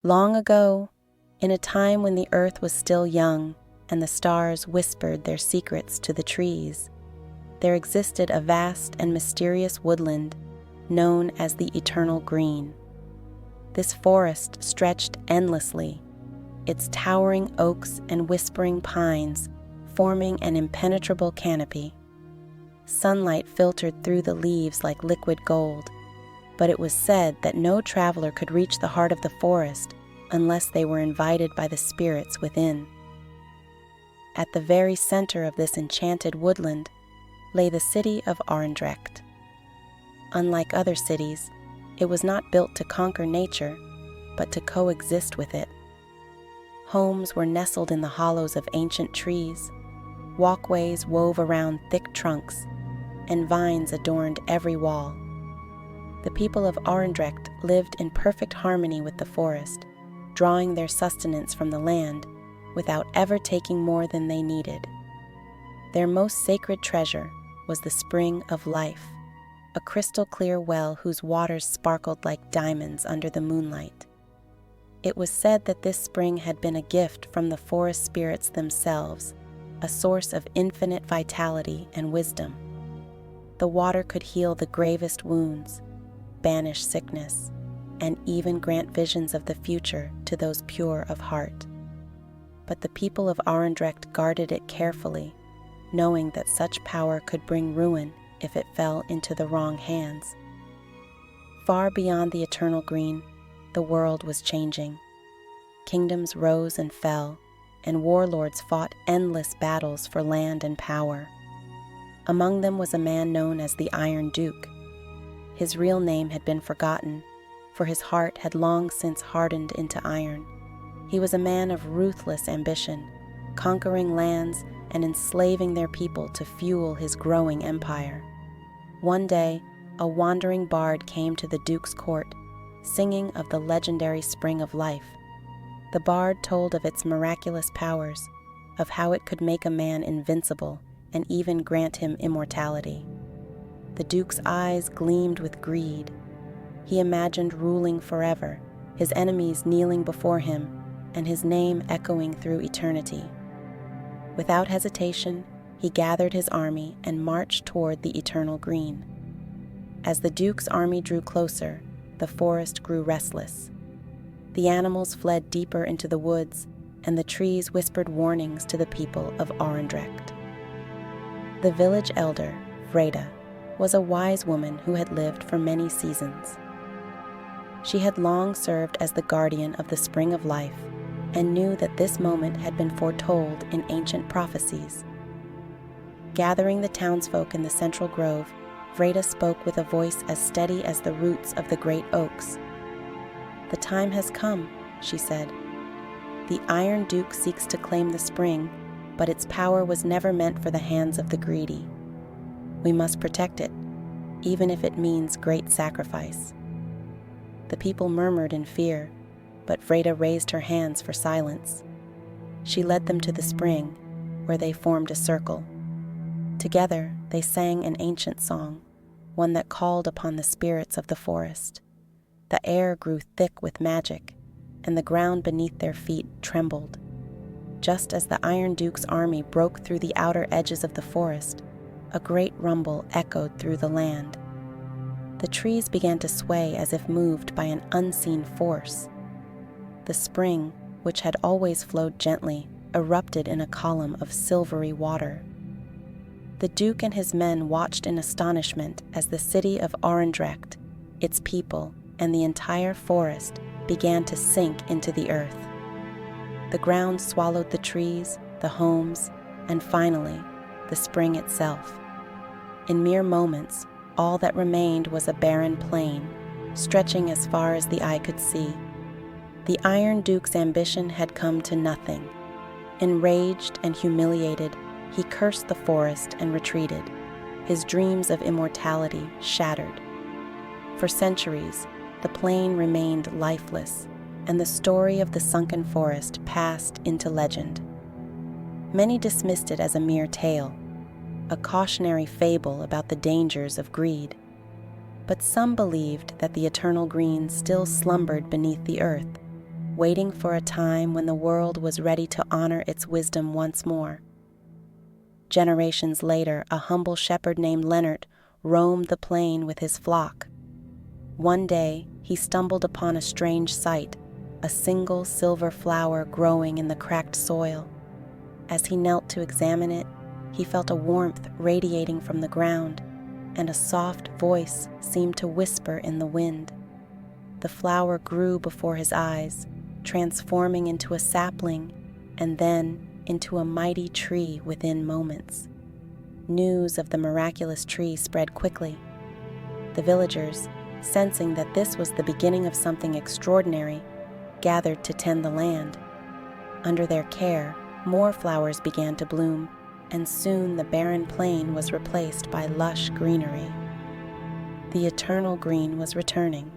Long ago, in a time when the earth was still young and the stars whispered their secrets to the trees, there existed a vast and mysterious woodland known as the Eternal Green. This forest stretched endlessly, its towering oaks and whispering pines forming an impenetrable canopy. Sunlight filtered through the leaves like liquid gold, but it was said that no traveler could reach the heart of the forest unless they were invited by the spirits within. At the very center of this enchanted woodland lay the city of Aurendrecht. Unlike other cities, it was not built to conquer nature, but to coexist with it. Homes were nestled in the hollows of ancient trees, walkways wove around thick trunks, and vines adorned every wall. The people of Aurendrecht lived in perfect harmony with the forest, drawing their sustenance from the land without ever taking more than they needed. Their most sacred treasure was the spring of life, a crystal-clear well whose waters sparkled like diamonds under the moonlight. It was said that this spring had been a gift from the forest spirits themselves, a source of infinite vitality and wisdom. The water could heal the gravest wounds, banish sickness, and even grant visions of the future to those pure of heart. But the people of Aurendrecht guarded it carefully, knowing that such power could bring ruin if it fell into the wrong hands. Far beyond the Eternal Green, the world was changing. Kingdoms rose and fell, and warlords fought endless battles for land and power. Among them was a man known as the Iron Duke. His real name had been forgotten, for his heart had long since hardened into iron. He was a man of ruthless ambition, conquering lands and enslaving their people to fuel his growing empire. One day, a wandering bard came to the Duke's court, singing of the legendary spring of life. The bard told of its miraculous powers, of how it could make a man invincible and even grant him immortality. The Duke's eyes gleamed with greed. He imagined ruling forever, his enemies kneeling before him, and his name echoing through eternity. Without hesitation, he gathered his army and marched toward the Eternal Green. As the Duke's army drew closer, the forest grew restless. The animals fled deeper into the woods, and the trees whispered warnings to the people of Aurendrecht. The village elder, Vreda, was a wise woman who had lived for many seasons. She had long served as the guardian of the spring of life and knew that this moment had been foretold in ancient prophecies. Gathering the townsfolk in the central grove, Vreda spoke with a voice as steady as the roots of the great oaks. "The time has come," she said. "The Iron Duke seeks to claim the spring, but its power was never meant for the hands of the greedy. We must protect it, even if it means great sacrifice." The people murmured in fear, but Vreda raised her hands for silence. She led them to the spring, where they formed a circle. Together, they sang an ancient song, one that called upon the spirits of the forest. The air grew thick with magic, and the ground beneath their feet trembled. Just as the Iron Duke's army broke through the outer edges of the forest, a great rumble echoed through the land. The trees began to sway as if moved by an unseen force. The spring, which had always flowed gently, erupted in a column of silvery water. The Duke and his men watched in astonishment as the city of Aurendrecht, its people, and the entire forest began to sink into the earth. The ground swallowed the trees, the homes, and finally, the spring itself. In mere moments, all that remained was a barren plain, stretching as far as the eye could see. The Iron Duke's ambition had come to nothing. Enraged and humiliated, he cursed the forest and retreated, his dreams of immortality shattered. For centuries, the plain remained lifeless, and the story of the sunken forest passed into legend. Many dismissed it as a mere tale, a cautionary fable about the dangers of greed. But some believed that the Eternal Green still slumbered beneath the earth, waiting for a time when the world was ready to honor its wisdom once more. Generations later, a humble shepherd named Leonard roamed the plain with his flock. One day, he stumbled upon a strange sight, a single silver flower growing in the cracked soil. As he knelt to examine it, he felt a warmth radiating from the ground, and a soft voice seemed to whisper in the wind. The flower grew before his eyes, transforming into a sapling and then into a mighty tree within moments. News of the miraculous tree spread quickly. The villagers, sensing that this was the beginning of something extraordinary, gathered to tend the land. Under their care, more flowers began to bloom, and soon the barren plain was replaced by lush greenery. The eternal green was returning.